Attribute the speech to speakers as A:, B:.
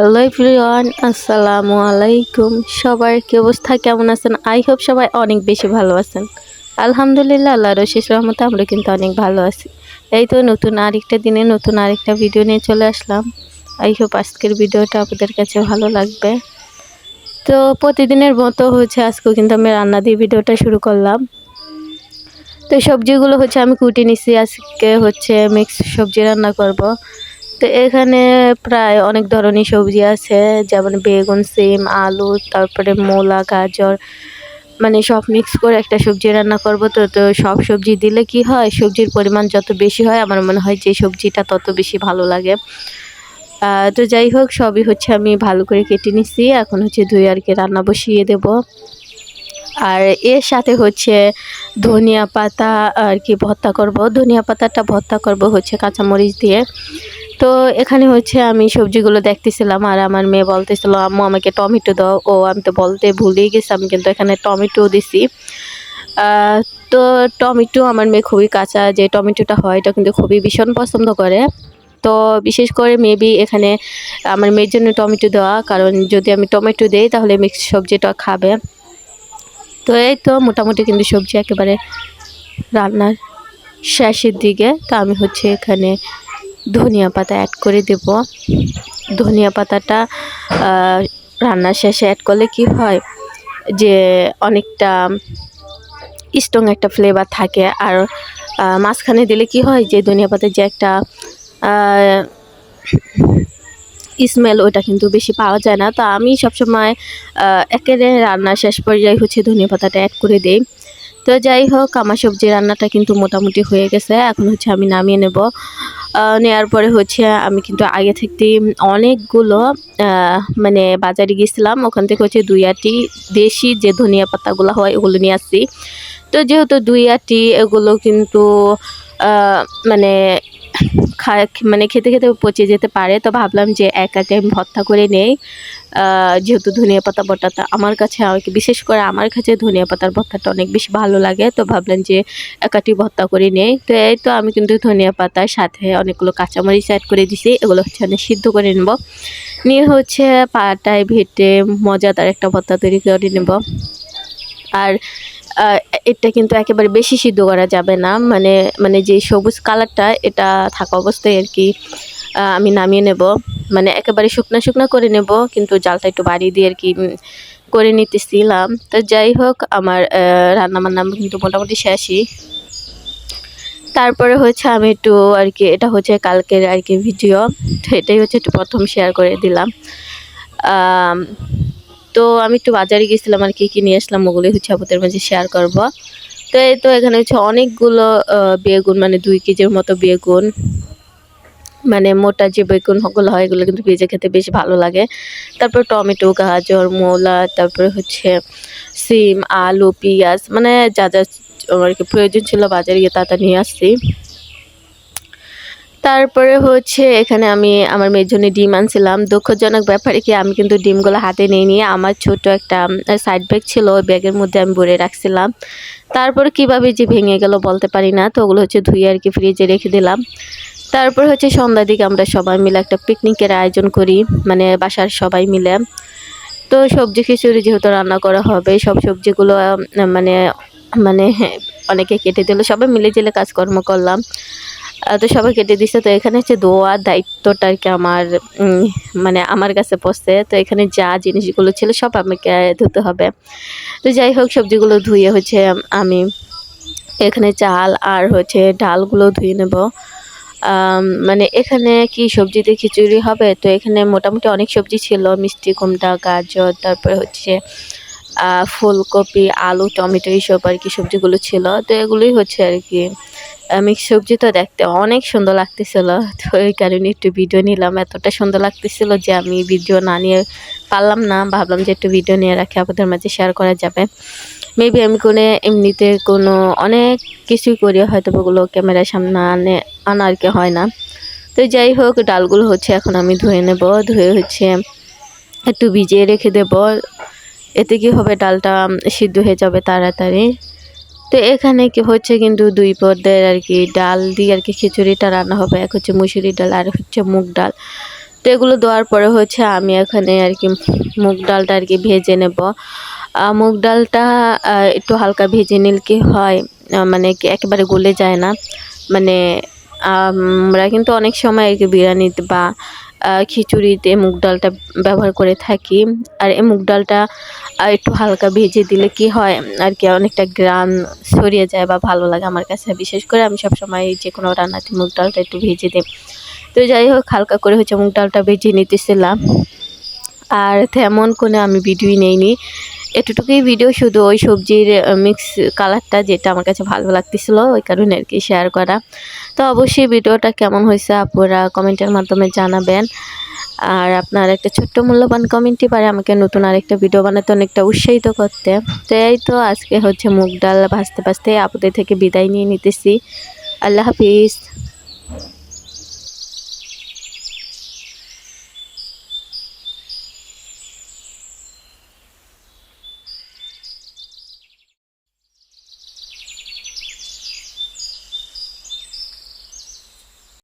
A: Hello everyone, আসসালামু আলাইকুম। সবার কি অবস্থা, কেমন আছেন? আই হোপ সবাই অনেক বেশি ভালো আছেন। আলহামদুলিল্লাহ, আল্লাহর অশেষ রহমতে আমরা কিন্তু অনেক ভালো আছি। এই তো নতুন আরেকটা দিনে নতুন আরেকটা ভিডিও নিয়ে চলে আসলাম। আই হোপ আজকের ভিডিওটা আপনাদের কাছে ভালো লাগবে। তো প্রতিদিনের মতো আজকেও কিন্তু আমি রান্না দিয়ে ভিডিওটা শুরু করলাম। তো সবজিগুলো আমি কুটে নিছি। আজকে মিক্স সবজি রান্না করব। তো এখানে প্রায় অনেক ধরনের সবজি আছে, যেমন বেগুন, সিম, আলু, তারপরে মূলা, গাজর, মানে সব মিক্স করে একটা সবজি রান্না করব। তো সব সবজি দিলে কি হয়, সবজির পরিমাণ যত বেশি হয় আমার মনে হয় যে সবজিটা তত বেশি ভালো লাগে। তো যাই হোক, সবই আমি ভালো করে কেটে নিছি। এখন ধুয়ে আর কি রান্না বসিয়ে দেব। আর এর সাথে ধনিয়া পাতা আর কি ভর্তা করব। ধনিয়া পাতাটা ভর্তা করব কাঁচামরিচ দিয়ে। তো এখানে আমি সবজিগুলো দেখতেছিলাম, আর আমার মেয়ে বলতেছিল আম্মু আমাকে টমেটো দাও। আমি তো বলতে ভুলেই গেছি, আমি কিন্তু এখানে টমেটো দিছি। তো টমেটো আমার মেয়ে খুবই কাঁচা যে টমেটোটা হয় এটা কিন্তু খুবই ভীষণ পছন্দ করে। তো বিশেষ করে মেবি এখানে আমার মেয়ের জন্য টমেটো দেওয়া, কারণ যদি আমি টমেটো দিই তাহলে মিক্স সবজিটা খাবে। তো এই তো মোটামুটি কিন্তু সবজি একেবারে রান্নার শেষের দিকে। তো আমি এখানে ধনিয়া পাতা অ্যাড করে দেব। ধনিয়া পাতাটা রান্নার শেষে অ্যাড করলে কি হয় যে অনেকটা স্ট্রং একটা ফ্লেভার থাকে। আর মাঝখানে দিলে কি হয় যে ধনিয়া পাতার যে একটা স্মেল, ওটা কিন্তু বেশি পাওয়া যায় না। তো আমি সবসময় একেবারে রান্নার শেষ পর্যায়ে ধনিয়া পাতাটা অ্যাড করে দিই। তো যাই হোক, আমার সবজি রান্নাটা কিন্তু মোটামুটি হয়ে গেছে। এখন আমি নামিয়ে নেব। নেওয়ার পরে আমি কিন্তু আগে থেকেই অনেকগুলো মানে বাজারে গেছিলাম, ওখান থেকে 2 আটি দেশি যে ধনিয়া পাতাগুলো হয় ওগুলো নিয়ে আসছি। তো যেহেতু 2 আটি এগুলো কিন্তু মানে মানে খেতে খেতে পচে যেতে পারে, তো ভাবলাম যে এক আটি আমি ভর্তা করে নেই। যেহেতু ধনিয়া পাতা ভর্তাটা আমার কাছে বিশেষ করে আমার কাছে ধনিয়া পাতার ভর্তাটা অনেক বেশি ভালো লাগে, তো ভাবলাম যে এক আটি ভর্তা করে নেই। তো এই তো আমি কিন্তু ধনিয়া পাতার সাথে অনেকগুলো কাঁচামরিচ অ্যাড করে দিছি। এগুলো অনেক সিদ্ধ করে নেব, নিয়ে পাটায় ভেটে মজাদার একটা ভর্তা তৈরি করে নেব। আর এটা কিন্তু একেবারে বেশি সিদ্ধ করা যাবে না, মানে মানে যে সবুজ কালারটা এটা থাকা অবস্থায় আর কি আমি নামিয়ে নেব। মানে একেবারে শুকনা শুকনা করে নেব, কিন্তু জালটা একটু বাড়িয়ে দিয়ে আর কি করে নিতেছিলাম। তো যাই হোক, আমার রান্নাবান্না কিন্তু মোটামুটি শেষই। তারপরে আমি একটু আর কি, এটা কালকের আর কি ভিডিও, তো এটাই একটু প্রথম শেয়ার করে দিলাম। তো আমি একটু বাজারে গেছিলাম, আর কি নিয়ে আসলাম ওগুলো আপনাদের মাঝে শেয়ার করব। তো এই তো এখানে অনেকগুলো বেগুন, মানে 2 কেজির মতো বেগুন, মানে মোটা যে বেগুনগুলো হয় এগুলো কিন্তু ভেজে খেতে বেশ ভালো লাগে। তারপর টমেটো, গাজর, মূলা, তারপরে সিম, আলু, পেঁয়াজ, মানে যা যা আর কি প্রয়োজন ছিল বাজারে গিয়ে তা নিয়ে আসছি। তারপরে এখানে আমি আমার মেয়ের জন্য ডিম আনছিলাম। দুঃখজনক ব্যাপারে কি আমি কিন্তু ডিমগুলো হাতে নিইনি, আমার ছোট একটা সাইড ব্যাগ ছিল, ওই ব্যাগের মধ্যে আমি ভরে রাখছিলাম। তারপরে কিভাবে যে ভেঙে গেল বলতে পারি না। তো ওগুলো ধুয়ে আর কি ফ্রিজে রেখে দিলাম। তারপর সন্ধ্যার দিকে আমরা সবাই মিলে একটা পিকনিকের আয়োজন করি, মানে বাসার সবাই মিলে। তো সবজি খিচুড়ি যেহেতু রান্না করা হবে, সব সবজিগুলো মানে মানে অনেকে কেটে দিল, সবাই মিলে জেলে কাজকর্ম করলাম। তো সবাই কেটে দিছে। তো এখানে ধোয়ার দায়িত্বটা আর কি আমার মানে আমার কাছে পড়ছে। তো এখানে যা জিনিসগুলো ছিল সব আমাকে ধুতে হবে। তো যাই হোক, সবজিগুলো ধুয়ে আমি এখানে চাল আর ডালগুলো ধুয়ে নেব। মানে এখানে কি সবজি দিয়ে খিচুড়ি হবে, তো এখানে মোটামুটি অনেক সবজি ছিল, মিষ্টি কুমড়া, গাজর, তারপরে ফুলকপি, আলু, টমেটো, এইসব আর কি সবজিগুলো ছিল। তো এগুলোই আর কি মিক্স সবজি। তো দেখতে অনেক সুন্দর লাগতেছিল, তো এই কারণে একটু ভিডিও নিলাম। এতটা সুন্দর লাগতেছিল যে আমি ভিডিও না নিয়ে পারলাম না, ভাবলাম যে একটু ভিডিও নিয়ে রাখি আপনাদের মাঝে শেয়ার করা যাবে। মেবি আমি এমনিতে কোনো অনেক কিছুই করি, হয়তো ওগুলো ক্যামেরার সামনে আনা আর কি হয় না। তো যাই হোক, ডালগুলো এখন আমি ধুয়ে নেব। ধুয়ে একটু ভিজিয়ে রেখে দেব, এতে কি হবে ডালটা সিদ্ধ হয়ে যাবে তাড়াতাড়ি। তো এখানে কি কিন্তু 2 পদের আর কি ডাল দিয়ে আর কি খিচুড়িটা রান্না হবে। এক মুসুরি ডাল আর মুগ ডাল। তো এগুলো দেওয়ার পরে হচ্ছে আমি এখানে আর কি মুগ ডালটা আর কি ভেজে নেব। মুগ ডালটা একটু হালকা ভেজে নিলে কি হয়, মানে কি একেবারে গলে যায় না। মানে আমরা কিন্তু অনেক সময় আর কি বিরিয়ানিতে বা খিচুড়িতে মুগ ডালটা ব্যবহার করে থাকি। আর এই মুগ ডালটা একটু হালকা ভেজে দিলে কি হয় আর কি, অনেকটা ঘ্রাণ ছড়িয়ে যায় বা ভালো লাগে আমার কাছে। বিশেষ করে আমি সবসময় যে কোনো রান্নাতে মুগ ডালটা একটু ভেজে দিই। তো যাই হোক, হালকা করে হচ্ছে মুগ ডালটা ভেজে নিতেছিলাম। আর তেমন কোনো আমি ভিডিওই নেইনি, এতটুকুই ভিডিও, শুধু ওই সবজির মিক্স কালারটা যেটা আমার কাছে ভালো লাগতেছিল ওই কারণে আর কি শেয়ার করা। তো অবশ্যই ভিডিওটা কেমন হয়েছে আপুরা কমেন্টের মাধ্যমে জানাবেন। আর আপনার একটা ছোট্ট মূল্যবান কমেন্টই পারে আমাকে নতুন আরেকটা ভিডিও বানাতে অনেকটা উৎসাহিত করতে। তো এই তো আজকে হচ্ছে মুগ ডাল ভাজতে ভাজতে আপুদের থেকে বিদায় নিয়ে নিতেছি। আল্লাহ হাফিজ।